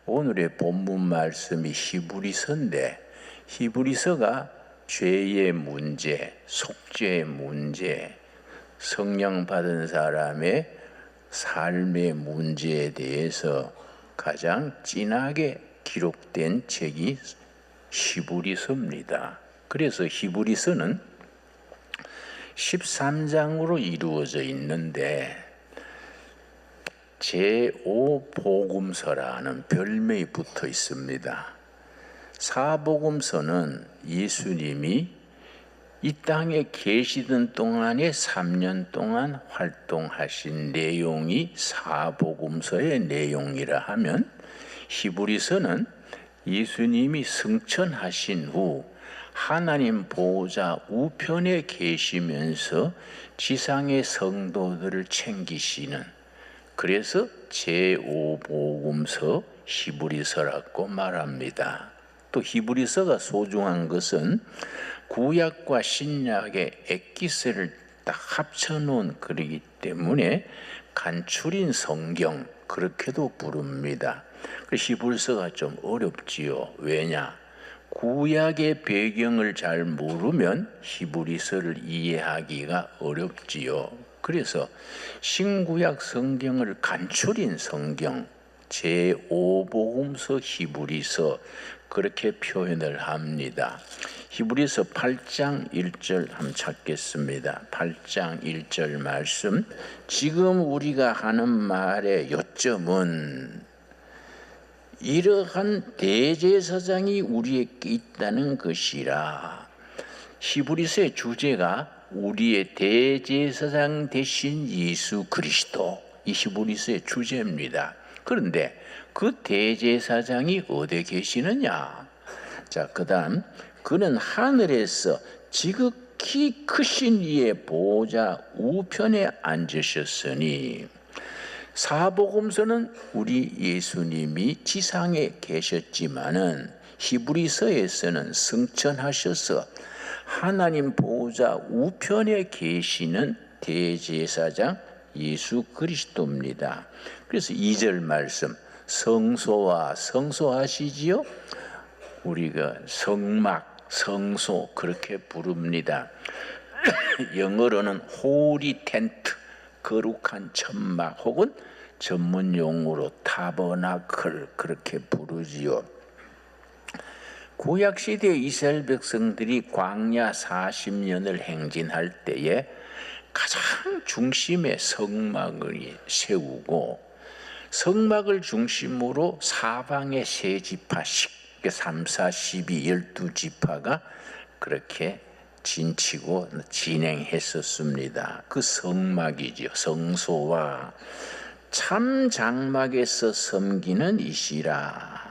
오늘의 본문 말씀이 히브리서인데, 히브리서가 죄의 문제, 속죄의 문제, 성령 받은 사람의 삶의 문제에 대해서 가장 진하게 기록된 책이 히브리서입니다. 그래서 히브리서는 13장으로 이루어져 있는데 제5복음서라는 별명이 붙어 있습니다. 사복음서는 예수님이 이 땅에 계시던 동안에 3년 동안 활동하신 내용이 사복음서의 내용이라 하면, 히브리서는 예수님이 승천하신 후 하나님 보호자 우편에 계시면서 지상의 성도들을 챙기시는, 그래서 제5복음서 히브리서라고 말합니다. 또 히브리서가 소중한 것은 구약과 신약의 엑기스를 딱 합쳐놓은 글이기 때문에 간추린 성경, 그렇게도 부릅니다. 히브리서가 좀 어렵지요. 왜냐? 구약의 배경을 잘 모르면 히브리서를 이해하기가 어렵지요. 그래서 신구약 성경을 간추린 성경, 제5복음서 히브리서, 그렇게 표현을 합니다. 히브리서 8장 1절 한번 찾겠습니다. 8장 1절 말씀. 지금 우리가 하는 말의 요점은 이러한 대제사장이 우리에게 있다는 것이라. 히브리서의 주제가 우리의 대제사장 되신 예수 그리스도, 이 히브리서의 주제입니다. 그런데 그 대제사장이 어디에 계시느냐? 자, 그 다음, 그는 하늘에서 지극히 크신 이의 보호자 우편에 앉으셨으니. 사복음서는 우리 예수님이 지상에 계셨지만은 히브리서에서는 승천하셔서 하나님 보호자 우편에 계시는 대제사장 예수 그리스도입니다. 그래서 2절 말씀, 성소와 성소하시지요? 우리가 성막, 성소 그렇게 부릅니다. 영어로는 홀리 텐트, 거룩한 천막, 혹은 전문 용어로 타버나클, 그렇게 부르지요. 구약시대 이스라엘 백성들이 광야 40년을 행진할 때에 가장 중심에 성막을 세우고, 성막을 중심으로 사방의 세 지파씩, 3, 4, 12, 12지파가 그렇게 진치고 진행했었습니다. 그 성막이죠. 성소와 참 장막에서 섬기는 이시라.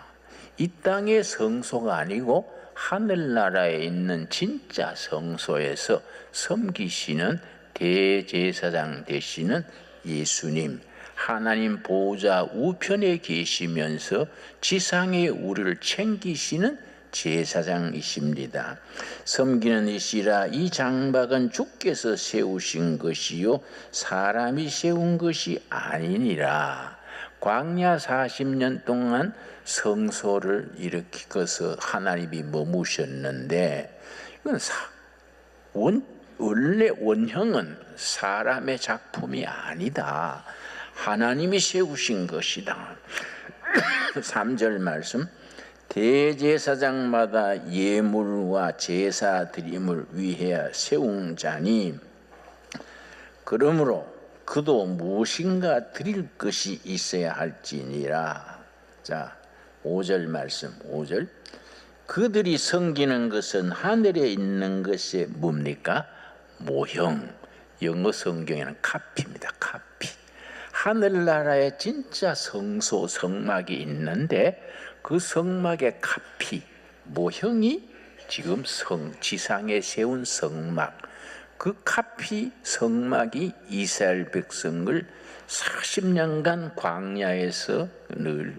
이 땅의 성소가 아니고 하늘나라에 있는 진짜 성소에서 섬기시는 대제사장 되시는 예수님, 하나님 보호자 우편에 계시면서 지상에 우리를 챙기시는 제사장이십니다. 섬기는 이시라. 이 장막은 주께서 세우신 것이요 사람이 세운 것이 아니니라. 광야 40년 동안 성소를 일으키고서 하나님이 머무셨는데, 이건 원래 원형은 사람의 작품이 아니다. 하나님이 세우신 것이다. 3절 말씀. 대제사장마다 예물과 제사 드림을 위해 세운 자니, 그러므로 그도 무엇인가 드릴 것이 있어야 할지니라. 자, 5절 말씀. 5절. 그들이 섬기는 것은 하늘에 있는 것이 뭡니까? 모형. 영어 성경에는 카피입니다. 카피. 하늘나라에 진짜 성소, 성막이 있는데 그 성막의 카피, 모형이 지금 지상에 세운 성막, 그 카피 성막이 이스라엘 백성을 40년간 광야에서 늘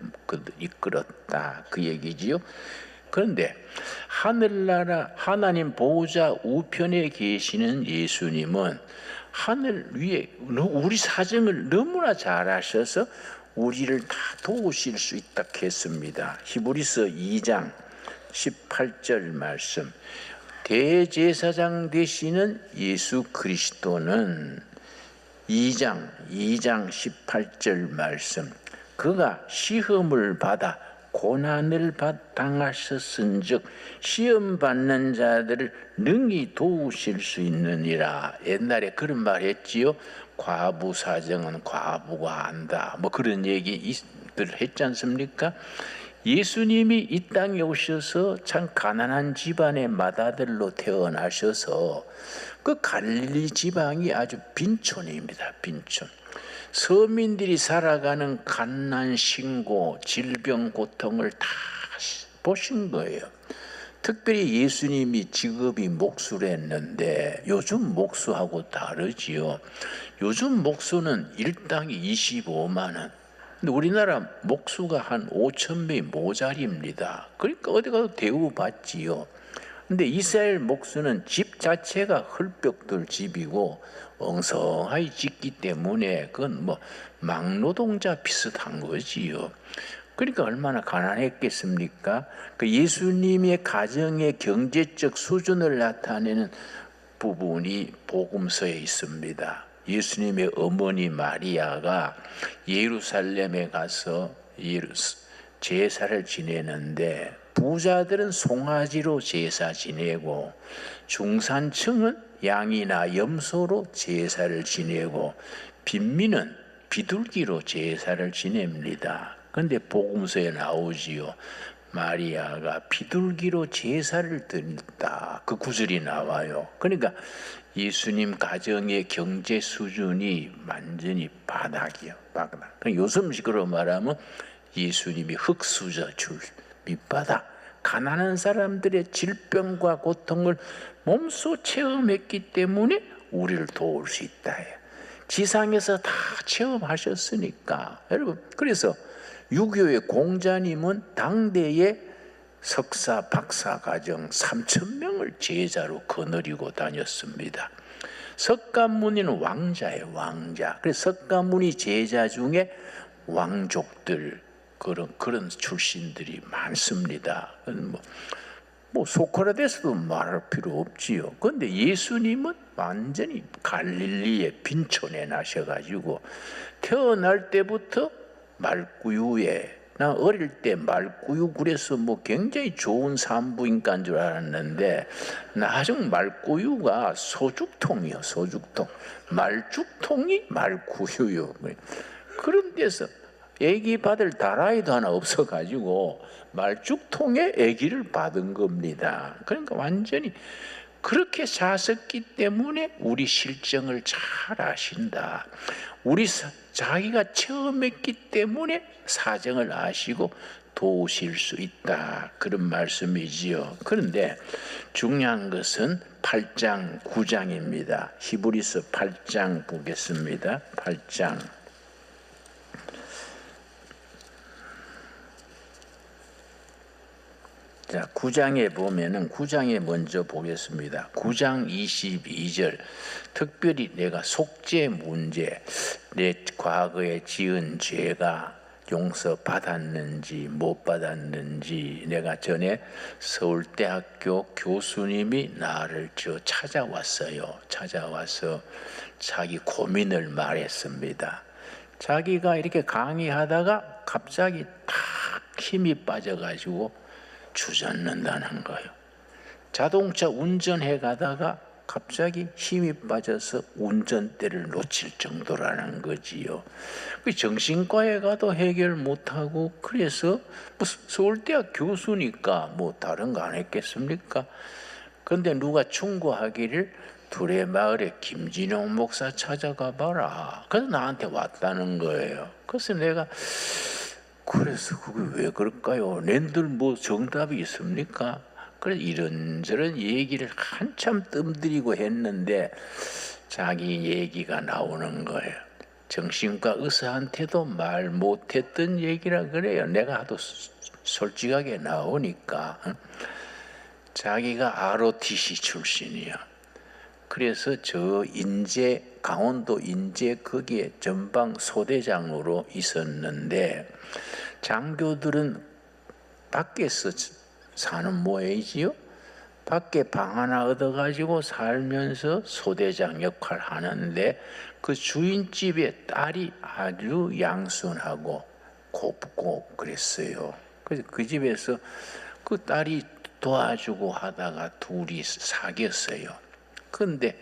이끌었다, 그 얘기지요. 그런데 하늘나라 하나님 보호자 우편에 계시는 예수님은 하늘 위에 우리 사정을 너무나 잘 아셔서 우리를 다 도우실 수 있다 했습니다. 히브리서 2장 18절 말씀. 대제사장 되시는 예수 그리스도는 2장 18절 말씀. 그가 시험을 받아 고난을 당하셨은즉 시험 받는 자들을 능히 도우실 수 있느니라. 옛날에 그런 말 했지요. 과부 사정은 과부가 안다. 뭐 그런 얘기들 했지 않습니까? 예수님이 이 땅에 오셔서 참 가난한 집안의 맏아들로 태어나셔서 그 갈릴리 지방이 아주 빈촌입니다. 빈촌. 서민들이 살아가는 갓난 신고, 질병, 고통을 다 보신 거예요. 특별히 예수님이 직업이 목수랬는데 요즘 목수하고 다르지요. 요즘 목수는 일당이 25만 원. 근데 우리나라 목수가 한 5천 명이 모자립니다. 그러니까 어디 가도 대우받지요. 근데 이스라엘 목수는 집 자체가 헐벽돌 집이고 엉성하게 짓기 때문에 그건 뭐 막노동자 비슷한 거지요. 그러니까 얼마나 가난했겠습니까? 그 예수님의 가정의 경제적 수준을 나타내는 부분이 복음서에 있습니다. 예수님의 어머니 마리아가 예루살렘에 가서 제사를 지내는데 부자들은 송아지로 제사 지내고 중산층은 양이나 염소로 제사를 지내고 빈민은 비둘기로 제사를 지냅니다. 그런데 복음서에 나오지요. 마리아가 비둘기로 제사를 드린다. 그 구절이 나와요. 그러니까 예수님 가정의 경제 수준이 완전히 바닥이요. 바닥. 요즘식으로 말하면 예수님이 흙수저 줄 밑바닥. 가난한 사람들의 질병과 고통을 몸소 체험했기 때문에 우리를 도울 수 있다. 지상에서 다 체험하셨으니까. 여러분, 그래서 유교의 공자님은 당대의 석사, 박사 과정 3,000명을 제자로 거느리고 다녔습니다. 석가모니는 왕자예요, 왕자. 그래서 석가모니 제자 중에 왕족들, 그런 출신들이 많습니다. 뭐 소크라테스도 말할 필요 없지요. 그런데 예수님은 완전히 갈릴리의 빈촌에 나셔가지고 태어날 때부터 말구유에, 나 어릴 때 말구유 그래서 뭐 굉장히 좋은 산부인과인 줄 알았는데 나중 말구유가 소죽통이요, 소죽통. 말죽통이 말구유요. 그런 데서 아기 받을 다라이도 하나 없어가지고 말죽통에 아기를 받은 겁니다. 그러니까 완전히 그렇게 사셨기 때문에 우리 실정을 잘 아신다. 우리 자기가 체험했기 때문에 사정을 아시고 도우실 수 있다. 그런 말씀이지요. 그런데 중요한 것은 8장 9장입니다. 히브리서 8장 보겠습니다. 8장. 자, 9장에 보면은 9장에 먼저 보겠습니다. 9장 22절. 특별히 내가 속죄 문제, 내 과거에 지은 죄가 용서받았는지 못 받았는지, 내가 전에 서울대학교 교수님이 나를 찾아왔어요. 찾아와서 자기 고민을 말했습니다. 자기가 이렇게 강의하다가 갑자기 탁 힘이 빠져가지고 주저앉는다는 거예요. 자동차 운전해 가다가 갑자기 힘이 빠져서 운전대를 놓칠 정도라는 거지요. 정신과에 가도 해결 못하고, 그래서 뭐 서울대학 교수니까 뭐 다른 거 안 했겠습니까? 그런데 누가 충고하기를 둘의 마을에 김진영 목사 찾아가 봐라. 그래서 나한테 왔다는 거예요. 그래서 내가 그래서 그게 왜 그럴까요? 낸들 뭐 정답이 있습니까? 그래서 이런저런 얘기를 한참 뜸들이고 했는데 자기 얘기가 나오는 거예요. 정신과 의사한테도 말 못했던 얘기라 그래요. 내가 하도 솔직하게 나오니까. 자기가 ROTC 출신이야. 그래서 저 인제, 강원도 인제 거기에 전방 소대장으로 있었는데, 장교들은 밖에서 사는 모양이지요. 밖에 방 하나 얻어가지고 살면서 소대장 역할 하는데, 그 주인집의 딸이 아주 양순하고 곱고 그랬어요. 그래서 그 집에서 그 딸이 도와주고 하다가 둘이 사귀었어요. 그런데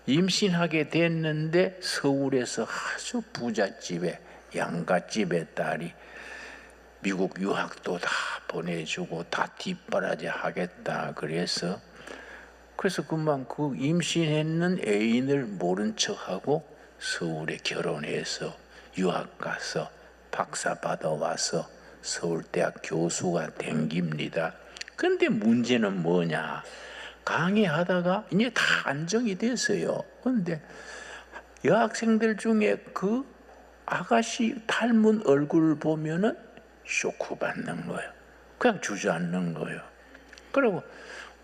임신하게 됐는데 서울에서 아주 부잣집에 양갓집의 딸이 미국 유학도 다 보내주고 다 뒷바라지 하겠다 그래서 금방 그 임신했는 애인을 모른 척하고 서울에 결혼해서 유학 가서 박사 받아와서 서울대학 교수가 댕깁니다. 그런데 문제는 뭐냐? 강의하다가 이제 다 안정이 됐어요. 그런데 여학생들 중에 그 아가씨 닮은 얼굴 보면은 쇼크 받는 거예요. 그냥 주저앉는 거예요. 그리고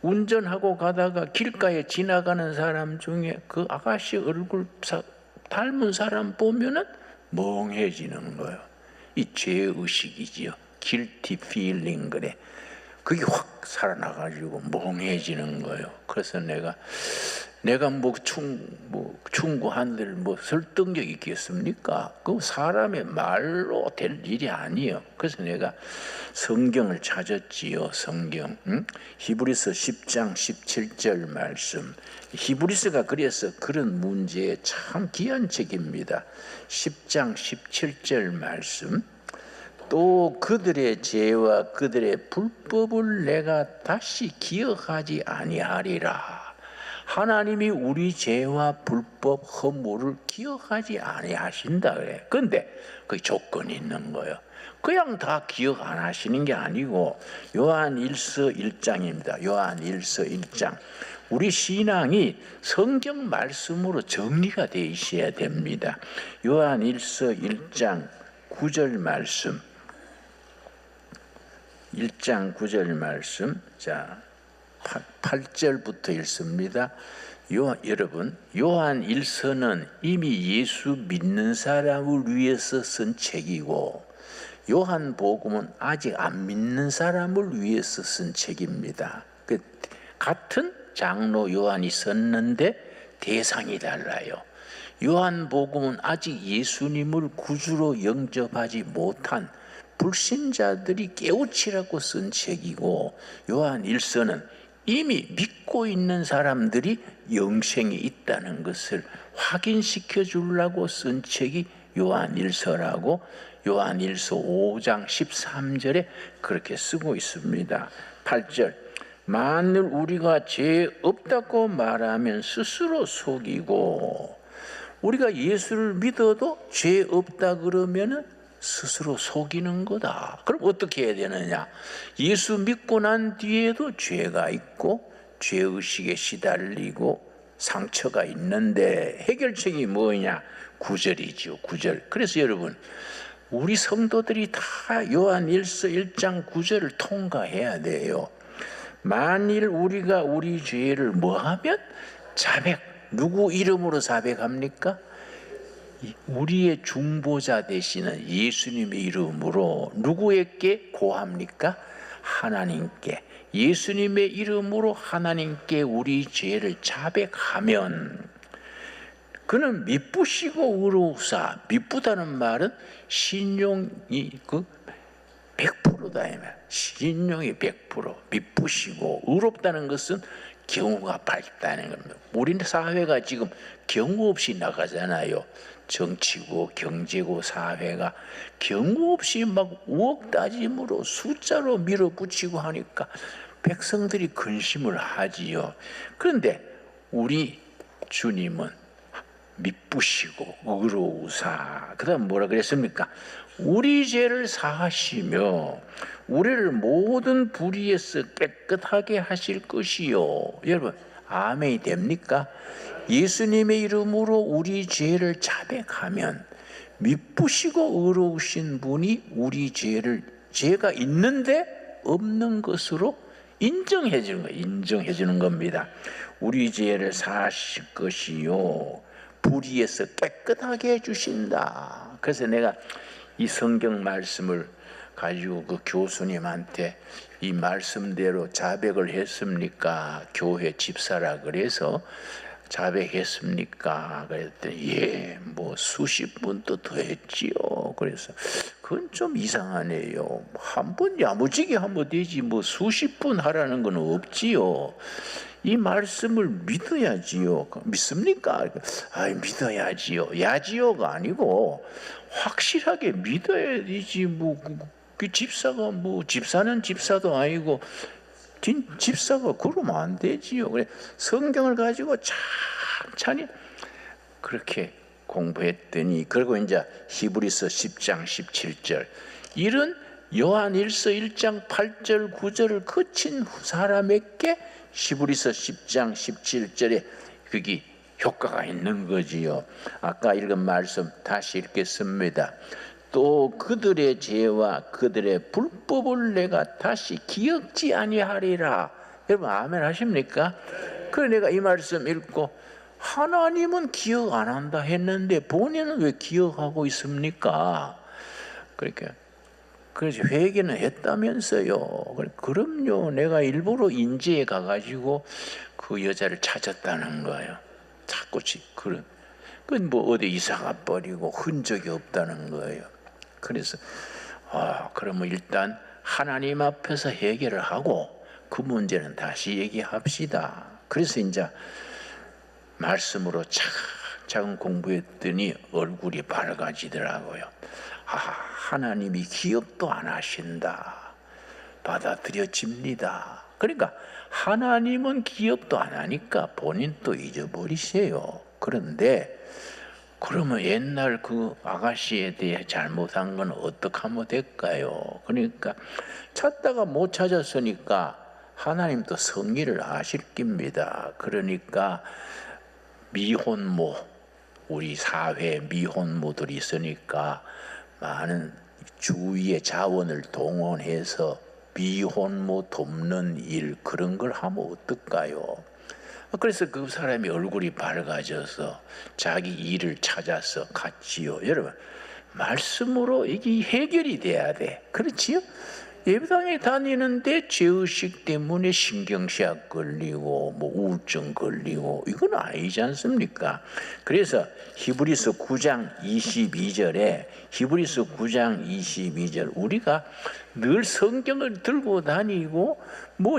운전하고 가다가 길가에 지나가는 사람 중에 그 아가씨 얼굴 닮은 사람 보면은 멍해지는 거예요. 이 죄의식이지요. guilty feeling 그래. 그게 확 살아나가지고 멍해지는 거예요. 그래서 내가 충고한들 설득력 있겠습니까? 그 사람의 말로 될 일이 아니에요. 그래서 내가 성경을 찾았지요. 성경. 히브리서 10장 17절 말씀. 히브리서가 그래서 그런 문제에 참 귀한 책입니다. 10장 17절 말씀. 또 그들의 죄와 그들의 불법을 내가 다시 기억하지 아니하리라. 하나님이 우리 죄와 불법 허물을 기억하지 아니하신다 그래. 근데 그 조건이 있는 거예요. 그냥 다 기억 안 하시는 게 아니고 요한일서 1장입니다. 요한일서 1장. 우리 신앙이 성경 말씀으로 정리가 되어 있어야 됩니다. 요한일서 1장 9절 말씀. 1장 9절 말씀. 자, 8절부터 읽습니다. 여러분, 요한일서는 이미 예수 믿는 사람을 위해서 쓴 책이고 요한복음은 아직 안 믿는 사람을 위해서 쓴 책입니다. 같은 장로 요한이 썼는데 대상이 달라요. 요한복음은 아직 예수님을 구주로 영접하지 못한 불신자들이 깨우치라고 쓴 책이고 요한일서는 이미 믿고 있는 사람들이 영생이 있다는 것을 확인시켜 주려고 쓴 책이 요한일서라고 요한일서 5장 13절에 그렇게 쓰고 있습니다. 8절. 만일 우리가 죄 없다고 말하면 스스로 속이고 우리가 예수를 믿어도 죄 없다 그러면은 스스로 속이는 거다. 그럼 어떻게 해야 되느냐? 예수 믿고 난 뒤에도 죄가 있고 죄의식에 시달리고 상처가 있는데 해결책이 뭐냐? 9절이죠. 9절. 그래서 여러분 우리 성도들이 다 요한일서 1장 9절을 통과해야 돼요. 만일 우리가 우리 죄를 뭐하면? 자백. 누구 이름으로 자백합니까? 우리의 중보자 되시는 예수님의 이름으로 누구에게 고합니까? 하나님께. 예수님의 이름으로 하나님께 우리 죄를 자백하면 그는 미쁘시고 의로우사. 미쁘다는 말은 신용이 100%다. 신용이 100%. 미쁘시고 의롭다는 것은 경우가 밝다는 겁니다. 우리 사회가 지금 경우 없이 나가잖아요. 정치고 경제고 사회가 경우 없이 막 우억 따짐으로 숫자로 밀어붙이고 하니까 백성들이 근심을 하지요. 그런데 우리 주님은 미쁘시고 의로우사. 그 다음 뭐라 그랬습니까? 우리 죄를 사하시며 우리를 모든 불의에서 깨끗하게 하실 것이요. 여러분 아멘이 됩니까? 예수님의 이름으로 우리 죄를 자백하면 미쁘시고 의로우신 분이 우리 죄가 있는데 없는 것으로 인정해 주는 거예요. 인정해 주는 겁니다. 우리 죄를 사실 것이요 불의에서 깨끗하게 해주신다. 그래서 내가 이 성경 말씀을 가지고 그 교수님한테 이 말씀대로 자백을 했습니까? 교회 집사라 그래서 자백했습니까? 그랬더니 예, 뭐 수십 분도 더 했지요. 그래서 그건 좀 이상하네요. 한 번 야무지게 하면 되지 뭐 수십 분 하라는 건 없지요. 이 말씀을 믿어야지요. 믿습니까? 아이, 믿어야지요. 야지요가 아니고 확실하게 믿어야 되지. 그 집사가 집사는 집사도 아니고 집사가 그러면 안 되지요. 그래 성경을 가지고 찬찬히 그렇게 공부했더니 그리고 이제 히브리서 10장 17절 이런 요한일서 1장 8절 9절을 거친 사람에게 히브리서 10장 17절에 그게 효과가 있는 거지요. 아까 읽은 말씀 다시 읽겠습니다. 또 그들의 죄와 그들의 불법을 내가 다시 기억지 아니하리라. 여러분 아멘 하십니까? 그래 내가 이 말씀 읽고 하나님은 기억 안 한다 했는데 본인은 왜 기억하고 있습니까? 그래서 회개는 했다면서요. 그럼요. 내가 일부러 인제에 가가지고 그 여자를 찾았다는 거예요. 자꾸 그건 뭐 어디 이사가 버리고 흔적이 없다는 거예요. 그래서 그러면 일단 하나님 앞에서 해결을 하고 그 문제는 다시 얘기합시다. 그래서 이제 말씀으로 차근차근 공부했더니 얼굴이 밝아지더라고요. 하나님이 기억도 안 하신다. 받아들여집니다. 그러니까 하나님은 기억도 안 하니까 본인도 잊어버리세요. 그런데 그러면 옛날 그 아가씨에 대해 잘못한 건 어떻게 하면 될까요? 그러니까 찾다가 못 찾았으니까 하나님도 성의를 아실 겁니다. 그러니까 미혼모, 우리 사회에 미혼모들이 있으니까 많은 주위의 자원을 동원해서 미혼모 돕는 일 그런 걸 하면 어떨까요? 그래서 그 사람이 얼굴이 밝아져서 자기 일을 찾아서 갔지요. 여러분 말씀으로 이게 해결이 돼야 돼. 그렇지요? 예배당에 다니는데 죄의식 때문에 신경쇠약 걸리고 우울증 걸리고 이건 아니지 않습니까? 그래서 히브리서 9장 22절에 히브리서 9장 22절 우리가 늘 성경을 들고 다니고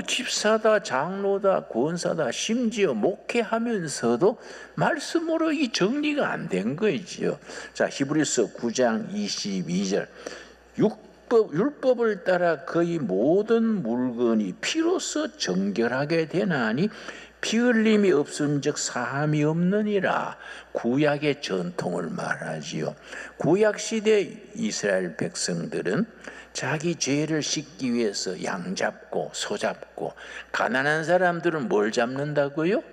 집사다 장로다 권사다 심지어 목회하면서도 말씀으로 이 정리가 안 된 거지요. 자, 히브리서 9장 22절 율법을 따라 거의 모든 물건이 피로써 정결하게 되나니 피 흘림이 없은즉 사함이 없느니라. 구약의 전통을 말하지요. 구약 시대 이스라엘 백성들은 자기 죄를 씻기 위해서 양 잡고 소 잡고 가난한 사람들은 뭘 잡는다고요?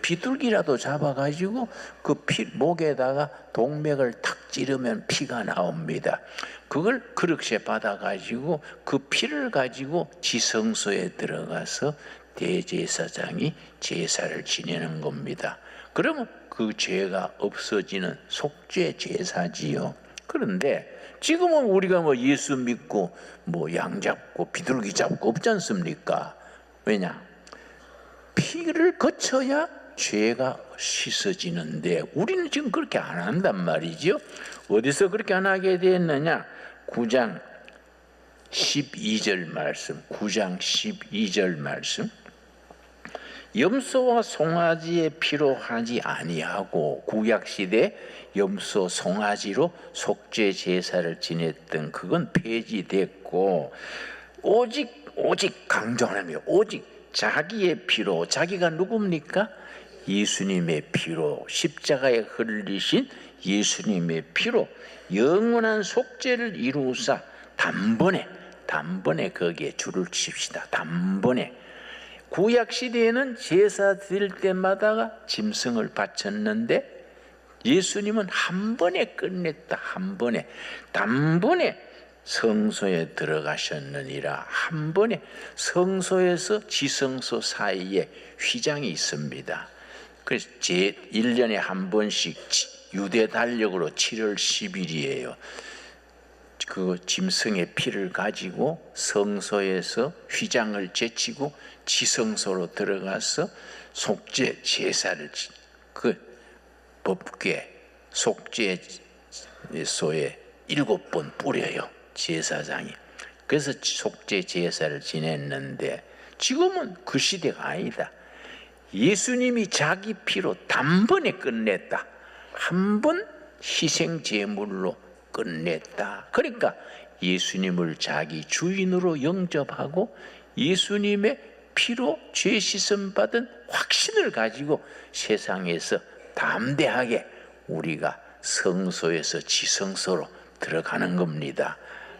비둘기라도 잡아가지고 그 목에다가 동맥을 탁 찌르면 피가 나옵니다. 그걸 그릇에 받아가지고 그 피를 가지고 지성소에 들어가서 대제사장이 제사를 지내는 겁니다. 그러면 그 죄가 없어지는 속죄 제사지요. 그런데 지금은 우리가 예수 믿고 양 잡고 비둘기 잡고 없지 않습니까? 왜냐? 피를 거쳐야 죄가 씻어지는데 우리는 지금 그렇게 안 한단 말이죠. 어디서 그렇게 안 하게 됐느냐? 9장 12절 말씀 9장 12절 말씀 염소와 송아지의 피로 하지 아니하고 구약시대 염소 송아지로 속죄 제사를 지냈던 그건 폐지됐고 오직 강조하며 오직 자기의 피로 자기가 누굽니까? 예수님의 피로 십자가에 흘리신 예수님의 피로 영원한 속죄를 이루사 단번에 거기에 줄을 칩시다. 단번에 구약 시대에는 제사 드릴 때마다 짐승을 바쳤는데 예수님은 한 번에 끝냈다. 한 번에 단번에 성소에 들어가셨느니라. 한 번에 성소에서 지성소 사이에 휘장이 있습니다. 그래서 1년에 한 번씩 유대 달력으로 7월 10일이에요. 그 짐승의 피를 가지고 성소에서 휘장을 제치고 지성소로 들어가서 속죄 제사를 그 법궤 속죄소에 7번 뿌려요, 제사장이. 그래서 속죄 제사를 지냈는데 지금은 그 시대가 아니다. 예수님이 자기 피로 단번에 끝냈다. 한 번 희생 제물로 끝냈다. 그러니까 예수님을 자기 주인으로 영접하고 예수님의 피로 죄 씻음 받은 확신을 가지고 세상에서 담대하게 우리가 성소에서 지성소로 들어가는 겁니다.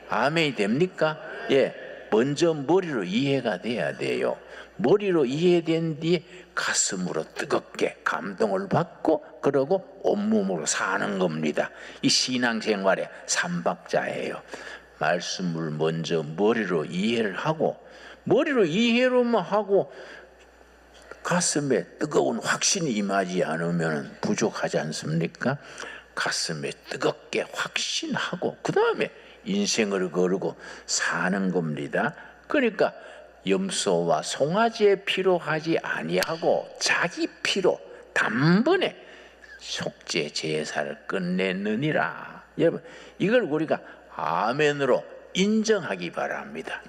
아멘이 됩니까? 예, 먼저 머리로 이해가 돼야 돼요. 머리로 이해된 뒤에 가슴으로 뜨겁게 감동을 받고 그러고 온몸으로 사는 겁니다. 이 신앙생활의 삼박자예요. 말씀을 먼저 머리로 이해를 하고, 머리로 이해로만 하고 가슴에 뜨거운 확신이 임하지 않으면 부족하지 않습니까? 가슴에 뜨겁게 확신하고 그 다음에 인생을 거르고 사는 겁니다. 그러니까 염소와 송아지의 피로 하지 아니하고 자기 피로 단번에 속죄 제사를 끝내느니라. 여러분, 이걸 우리가 아멘으로 인정하기 바랍니다.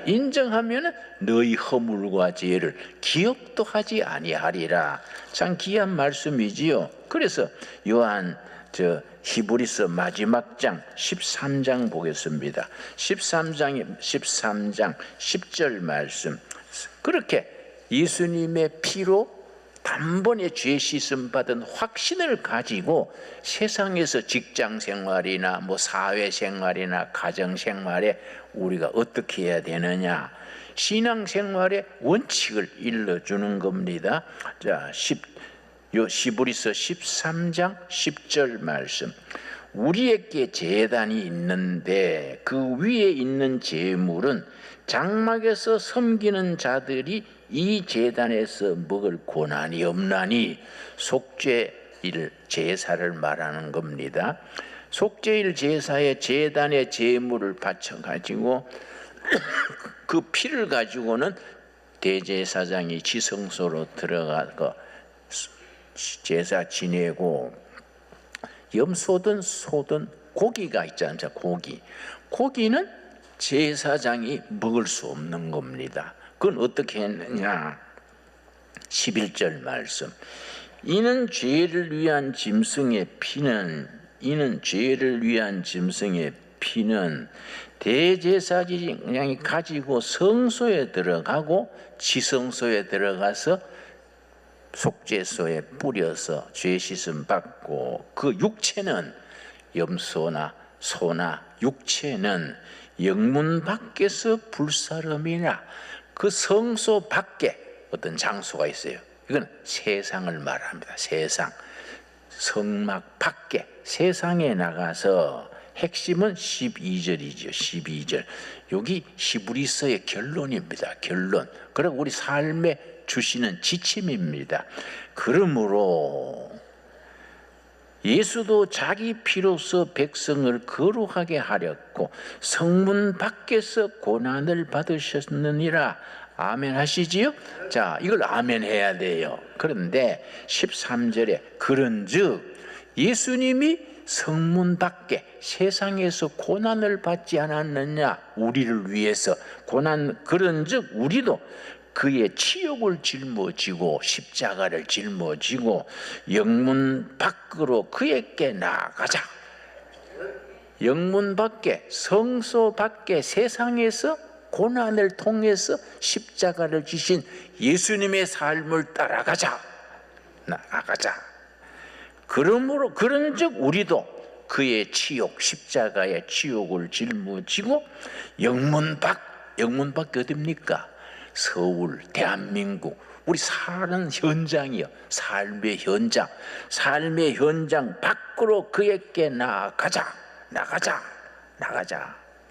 인정하면 너희 허물과 죄를 기억도 하지 아니하리라. 참 귀한 말씀이지요. 그래서 요한 히브리서 마지막 장 13장 보겠습니다. 13장 10절 말씀. 그렇게 예수님의 피로 단번에 죄 씻음 받은 확신을 가지고 세상에서 직장 생활이나 사회 생활이나 가정 생활에 우리가 어떻게 해야 되느냐, 신앙 생활의 원칙을 일러주는 겁니다. 자, 히브리서 13장 10절 말씀. 우리에게 제단이 있는데 그 위에 있는 제물은 장막에서 섬기는 자들이 이 제단에서 먹을 고난이 없나니, 속죄일 제사를 말하는 겁니다. 속죄일 제사에 제단의 제물을 바쳐가지고 그 피를 가지고는 대제사장이 지성소로 들어가서 제사 지내고, 염소든 소든 고기가 있지 않습니까? 고기는 제사장이 먹을 수 없는 겁니다. 그건 어떻게 했느냐? 11절 말씀. 이는 죄를 위한 짐승의 피는 대제사장이 가지고 성소에 들어가고 지성소에 들어가서 속죄소에 뿌려서 죄 씻음 받고, 그 육체는 염소나 소나 육체는 영문 밖에서 불사름이나 그 성소 밖에 어떤 장소가 있어요. 이건 세상을 말합니다. 세상, 성막 밖에 세상에 나가서, 핵심은 12절이죠. 12절. 여기 히브리서의 결론입니다. 결론. 그리고 우리 삶에 주시는 지침입니다. 그러므로 예수도 자기 피로서 백성을 거룩하게 하렸고 성문 밖에서 고난을 받으셨느니라. 아멘 하시지요? 자, 이걸 아멘 해야 돼요. 그런데 13절에 그런즉 예수님이 성문 밖에 세상에서 고난을 받지 않았느냐, 우리를 위해서 그런즉 우리도 그의 치욕을 짊어지고 십자가를 짊어지고 영문 밖으로 그에게 나아가자. 영문 밖에, 성소 밖에, 세상에서 고난을 통해서 십자가를 지신 예수님의 삶을 따라가자. 나아가자. 그러므로 그런즉 우리도 그의 치욕, 십자가의 치욕을 짊어지고 영문 밖이 어딥니까? 서울, 대한민국, 우리 사는 현장이요. 삶의 현장 밖으로 그에게 나가자.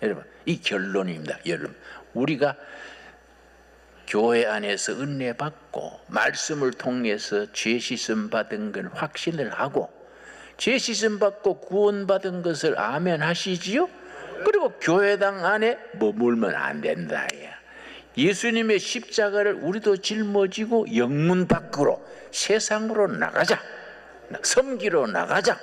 여러분, 이 결론입니다. 여러분, 우리가 교회 안에서 은혜 받고 말씀을 통해서 죄 씻음 받은 걸 확신을 하고 죄 씻음 받고 구원 받은 것을 아멘 하시지요? 그리고 교회당 안에 머물면 안 된다. 예수님의 십자가를 우리도 짊어지고 영문 밖으로 세상으로 나가자. 섬기러 나가자.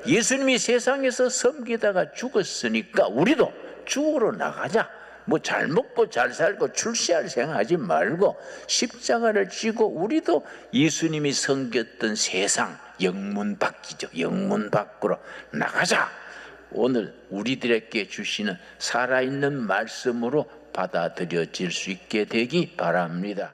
예수님이 세상에서 섬기다가 죽었으니까 우리도 죽으러 나가자. 뭐 잘 먹고 잘 살고 출세할 생각하지 말고 십자가를 지고 우리도 예수님이 섬겼던 세상 영문 밖이죠. 영문 밖으로 나가자. 오늘 우리들에게 주시는 살아있는 말씀으로 받아들여질 수 있게 되기 바랍니다.